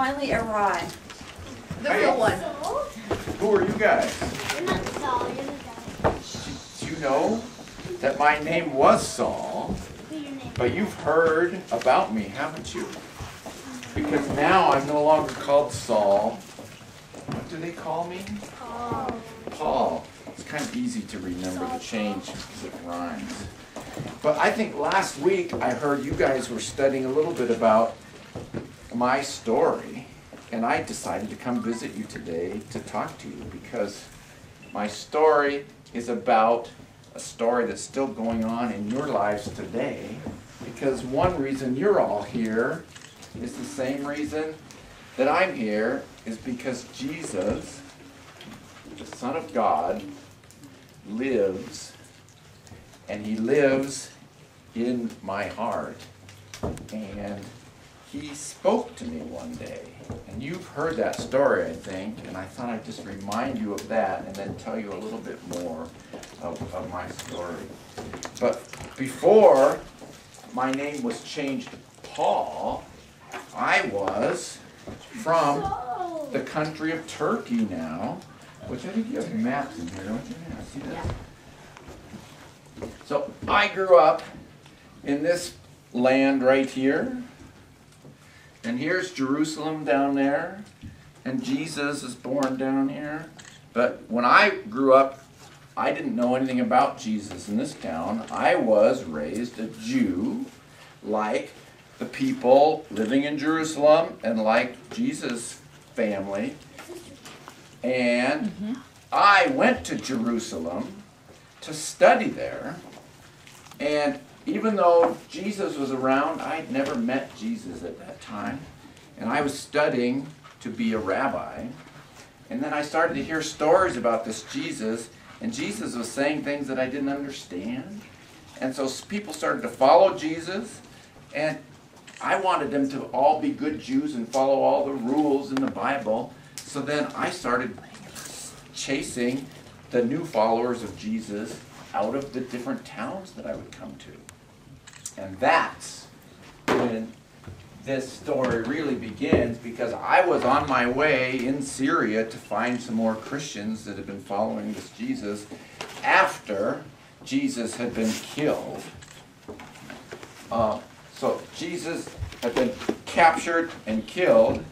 finally arrived. The Hey. real one. Who are you guys? You're not Saul, you're the guy. Do you know that my name was Saul, What's your name? but you've heard about me, haven't you? Because now I'm no longer called Saul. What do they call me? Oh. Paul. It's kind of easy to remember the change because it rhymes. But I think last week I heard you guys were studying a little bit about my story, and I decided to come visit you today to talk to you because my story is about a story that's still going on in your lives today, because one reason you're all here is the same reason that I'm here, is because Jesus, the Son of God, lives, and he lives in my heart. And he spoke to me one day, and you've heard that story, I think, and I thought I'd just remind you of that and then tell you a little bit more of my story. But before my name was changed to Paul, I was from the country of Turkey now, which I think you have maps in here, don't you? Yeah, see this? So I grew up in this land right here, and here's Jerusalem down there, and Jesus is born down here. But when I grew up, I didn't know anything about Jesus in this town. I was raised a Jew, like the people living in Jerusalem and like Jesus' family. And I went to Jerusalem to study there. And even though Jesus was around, I'd never met Jesus at that time. And I was studying to be a rabbi. And then I started to hear stories about this Jesus. And Jesus was saying things that I didn't understand. And so people started to follow Jesus. And I wanted them to all be good Jews and follow all the rules in the Bible. So then I started chasing the new followers of Jesus out of the different towns that I would come to. And that's when this story really begins, because I was on my way in Syria to find some more Christians that had been following this Jesus after Jesus had been killed. So Jesus had been captured and killed,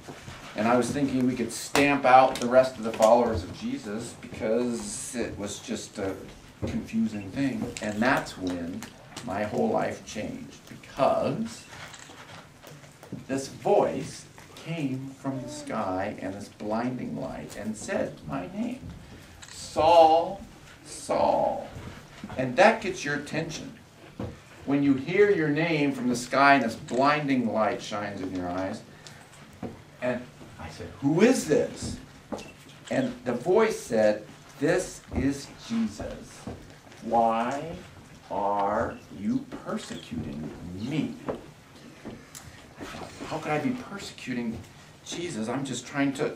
and I was thinking we could stamp out the rest of the followers of Jesus because it was just a confusing thing. And that's when my whole life changed, because this voice came from the sky and this blinding light and said my name, Saul, Saul. And that gets your attention. When you hear your name from the sky and this blinding light shines in your eyes. And I said, who is this? And the voice said, this is Jesus. Why are you persecuting me? I thought, how could I be persecuting Jesus? I'm just trying to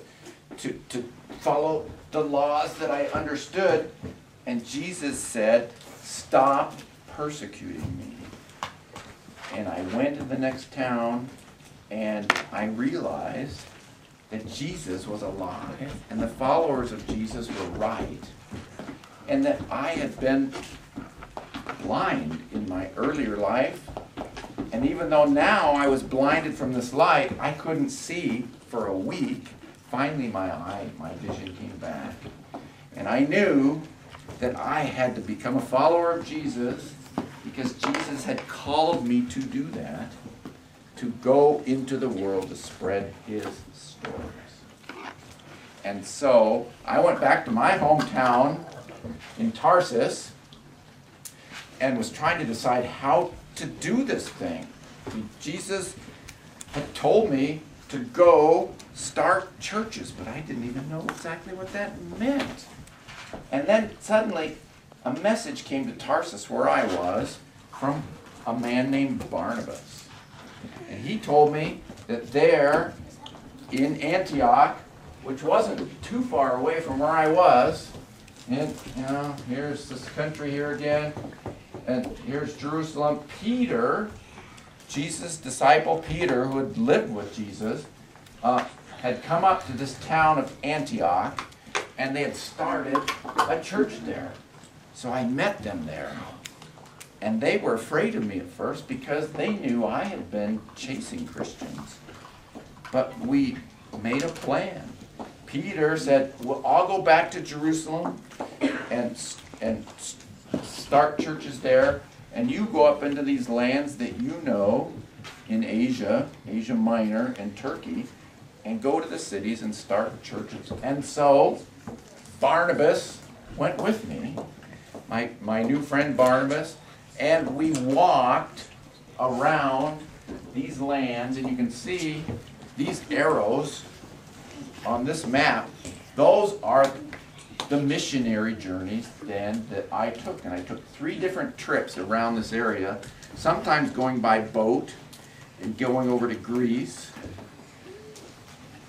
follow the laws that I understood. And Jesus said, stop persecuting me. And I went to the next town, and I realized that Jesus was alive, and the followers of Jesus were right, and that I had been blind in my earlier life. And even though now I was blinded from this light, I couldn't see for a week. Finally my vision came back. And I knew that I had to become a follower of Jesus, because Jesus had called me to do that, to go into the world to spread his stories. And so I went back to my hometown in Tarsus and was trying to decide how to do this thing. Jesus had told me to go start churches, but I didn't even know exactly what that meant. And then suddenly a message came to Tarsus, where I was, from a man named Barnabas. And he told me that there in Antioch, which wasn't too far away from where I was, and here's this country here again, and here's Jerusalem. Peter, Jesus' disciple Peter, who had lived with Jesus, had come up to this town of Antioch, and they had started a church there. So I met them there. And they were afraid of me at first because they knew I had been chasing Christians. But we made a plan. Peter said, well, I'll go back to Jerusalem and start churches there. And you go up into these lands that you know in Asia, Asia Minor, and Turkey, and go to the cities and start churches. And so Barnabas went with me, my new friend Barnabas, and we walked around these lands, and you can see these arrows on this map. Those are the missionary journeys then that I took. And I took 3 different trips around this area, sometimes going by boat and going over to Greece,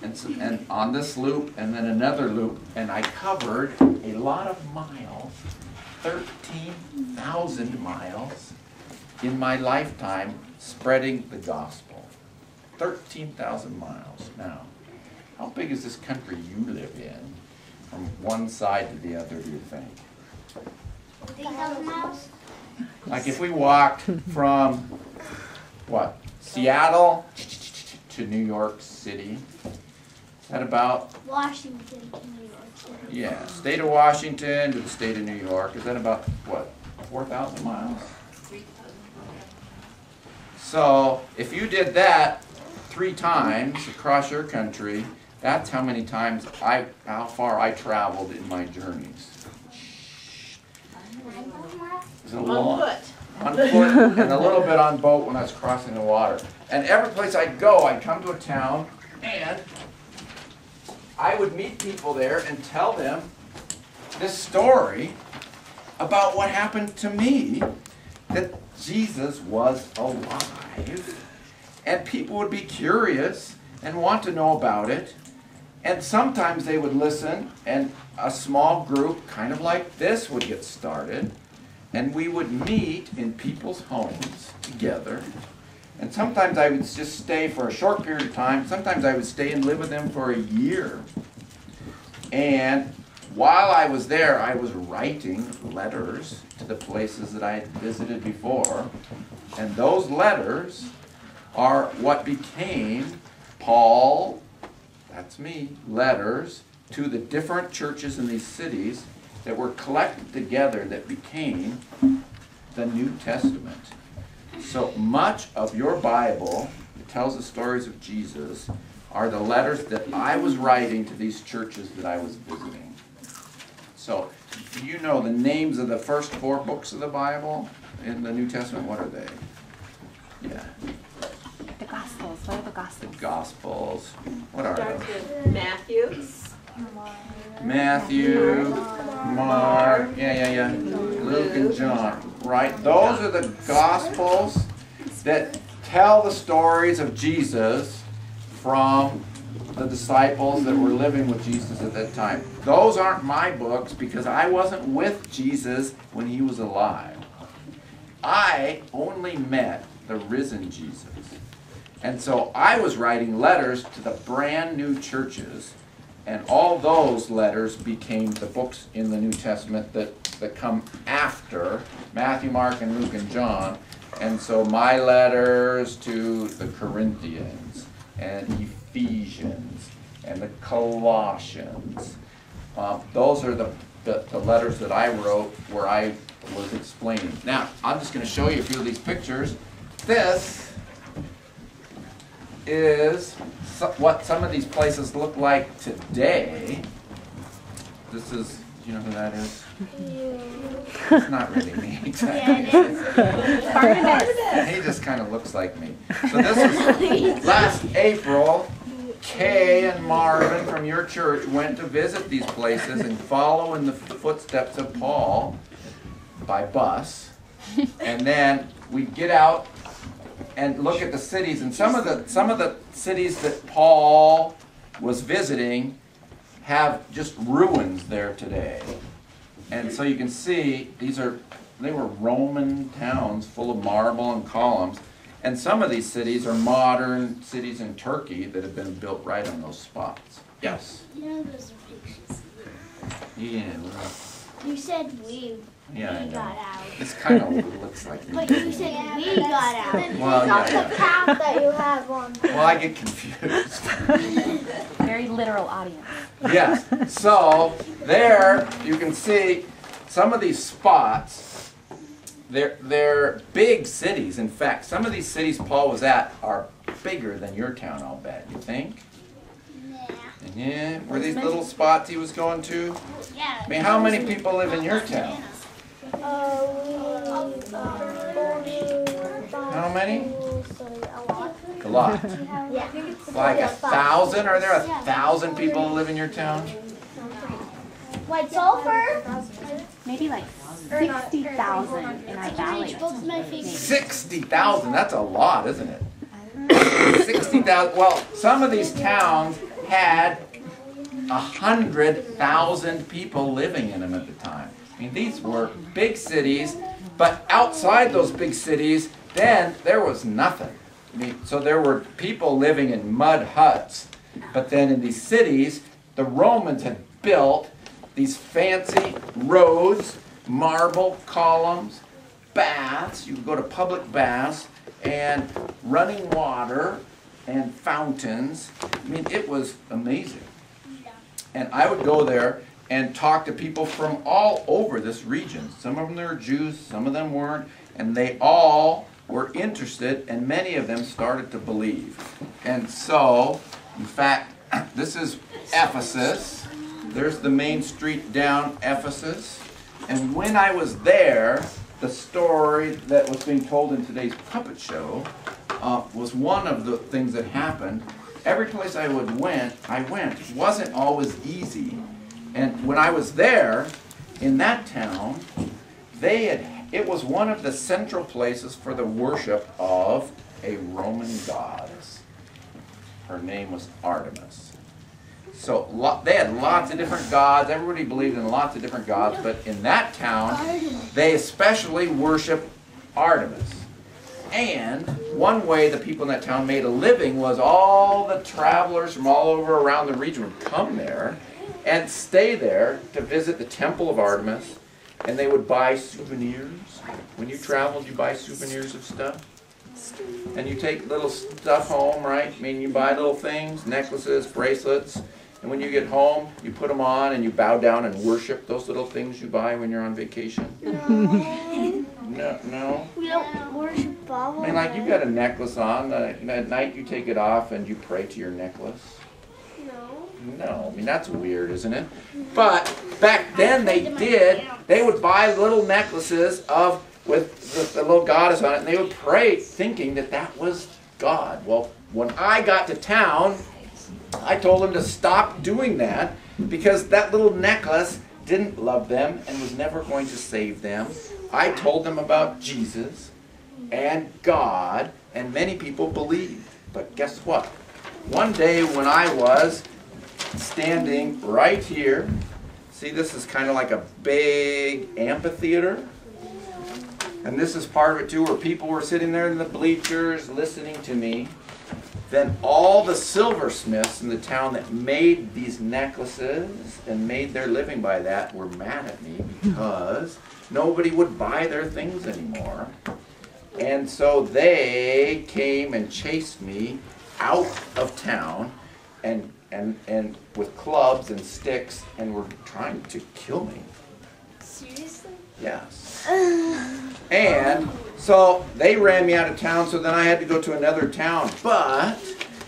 and on this loop, and then another loop, and I covered a lot of miles, 13,000 miles in my lifetime spreading the gospel. 13,000 miles. Now, how big is this country you live in from one side to the other, do you think? 3,000 miles? Like if we walked from, what, Seattle to New York City, is that about? Washington to New York City. Yeah, state of Washington to the state of New York, is that about, what, 4,000 miles? So if you did that 3 times across your country, that's how many times how far I traveled in my journeys. Is it a little On foot. on foot, and a little bit on boat when I was crossing the water. And every place I'd go, I'd come to a town, and I would meet people there and tell them this story about what happened to me, that Jesus was alive. And people would be curious and want to know about it. And sometimes they would listen, and a small group, kind of like this, would get started. And we would meet in people's homes together. And sometimes I would just stay for a short period of time. Sometimes I would stay and live with them for a year. And while I was there, I was writing letters to the places that I had visited before. And those letters are what became Paul, that's me, letters to the different churches in these cities that were collected together that became the New Testament. So much of your Bible that tells the stories of Jesus are the letters that I was writing to these churches that I was visiting. So, do you know the names of the first 4 books of the Bible in the New Testament? What are they? Yeah. The Gospels. What are the Gospels? The Gospels. What are Starts those? with Matthew. Matthew, Mark, yeah. Luke and John, right? Those are the Gospels that tell the stories of Jesus from the disciples that were living with Jesus at that time. Those aren't my books because I wasn't with Jesus when he was alive. I only met the risen Jesus. And so I was writing letters to the brand new churches, and all those letters became the books in the New Testament that come after Matthew, Mark, and Luke, and John. And so my letters to the Corinthians and Ephesians and the Colossians, those are the letters that I wrote where I was explaining. Now, I'm just going to show you a few of these pictures. This is what some of these places look like today. This is, you know who that is? It's not really me exactly. He just kind of looks like me. So this is last April. Kay and Marvin from your church went to visit these places and follow in the footsteps of Paul by bus. And then we get out and look at the cities, and some of the cities that Paul was visiting have just ruins there today. And so you can see they were Roman towns full of marble and columns. And some of these cities are modern cities in Turkey that have been built right on those spots. Yes? You know those are pictures. Yeah, well, You said we yeah, I know. got out. This kind of looks like you But do. you said we got out. Well, Not yeah. the path that you have on. Well, I get confused. Very literal audience. Yes. So there you can see some of these spots. They're big cities. In fact, some of these cities Paul was at are bigger than your town, I'll bet. You think? Yeah. Were these little spots he was going to? Yeah. I mean, how many people live in your town? How many? A lot. Like 1,000? Are there 1,000 people who live in your town? White sulfur? Maybe like 60,000 in our valley. 60,000. That's a lot, isn't it? 60,000. Well, some of these towns had 100,000 people living in them at the time. I mean, these were big cities, but outside those big cities, then there was nothing. I mean, so there were people living in mud huts, but then in these cities, the Romans had built these fancy roads, marble columns, baths. You could go to public baths, and running water and fountains. I mean, it was amazing. And I would go there and talk to people from all over this region. Some of them were Jews, some of them weren't, and they all were interested, and many of them started to believe. And so, in fact, this is Ephesus. There's the main street down Ephesus. And when I was there, the story that was being told in today's puppet show was one of the things that happened. Every place I went. It wasn't always easy. And when I was there, in that town, it was one of the central places for the worship of a Roman goddess. Her name was Artemis. So they had lots of different gods. Everybody believed in lots of different gods. But in that town, they especially worshiped Artemis. And one way the people in that town made a living was all the travelers from all over around the region would come there and stay there to visit the temple of Artemis. And they would buy souvenirs. When you traveled, you buy souvenirs of stuff. And you take little stuff home, right? I mean, you buy little things, necklaces, bracelets. And when you get home, you put them on and you bow down and worship those little things you buy when you're on vacation. No? We don't worship Baba. I mean, like, you got a necklace on. At night, you take it off and you pray to your necklace. No, I mean, that's weird, isn't it? But back then they did. They would buy little necklaces with the little goddess on it, and they would pray thinking that that was God. Well, when I got to town, I told them to stop doing that because that little necklace didn't love them and was never going to save them. I told them about Jesus and God, and many people believed. But guess what? One day when I was standing right here, see, this is kind of like a big amphitheater, and this is part of it too, where people were sitting there in the bleachers listening to me. Then all the silversmiths in the town that made these necklaces and made their living by that were mad at me because nobody would buy their things anymore. And so they came and chased me out of town and with clubs and sticks and were trying to kill me. Seriously? Yes. And so they ran me out of town, so then I had to go to another town. But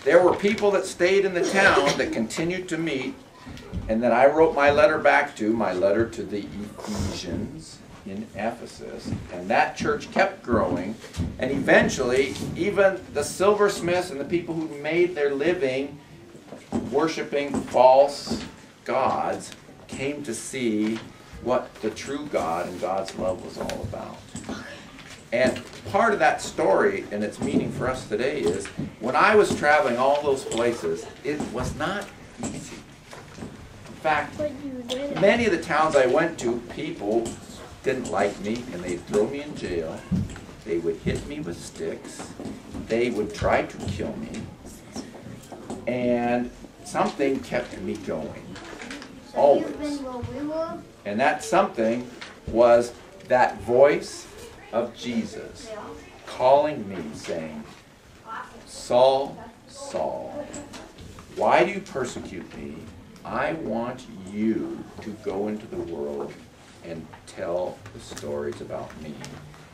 there were people that stayed in the town that continued to meet, and that I wrote my letter back to, my letter to the Ephesians in Ephesus. And that church kept growing, and eventually even the silversmiths and the people who made their living worshiping false gods came to see what the true God and God's love was all about. And part of that story and its meaning for us today is when I was traveling all those places, it was not easy. In fact, many of the towns I went to, people didn't like me and they'd throw me in jail. They would hit me with sticks. They would try to kill me. And something kept me going. Always. You've been where we were? And that something was that voice of Jesus calling me, saying, Saul, Saul, why do you persecute me? I want you to go into the world and tell the stories about me.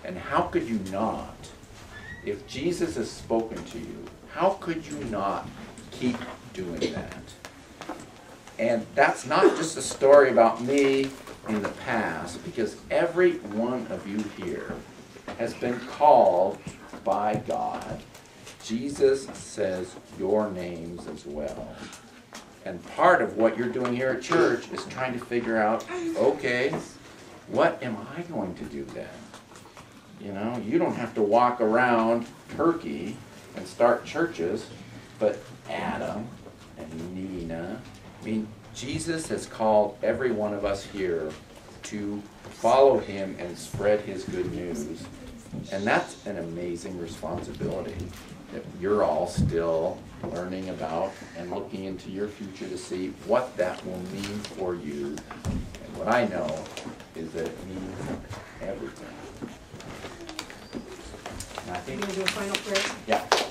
And how could you not? If Jesus has spoken to you, how could you not keep doing that? And that's not just a story about me in the past, because every one of you here has been called by God. Jesus says your names as well. And part of what you're doing here at church is trying to figure out, okay, what am I going to do then? You know, you don't have to walk around Turkey and start churches, but Adam and Nina, I mean, Jesus has called every one of us here to follow him and spread his good news. And that's an amazing responsibility that you're all still learning about and looking into your future to see what that will mean for you. And what I know is that it means everything. And I think, You want to do a final prayer? yeah.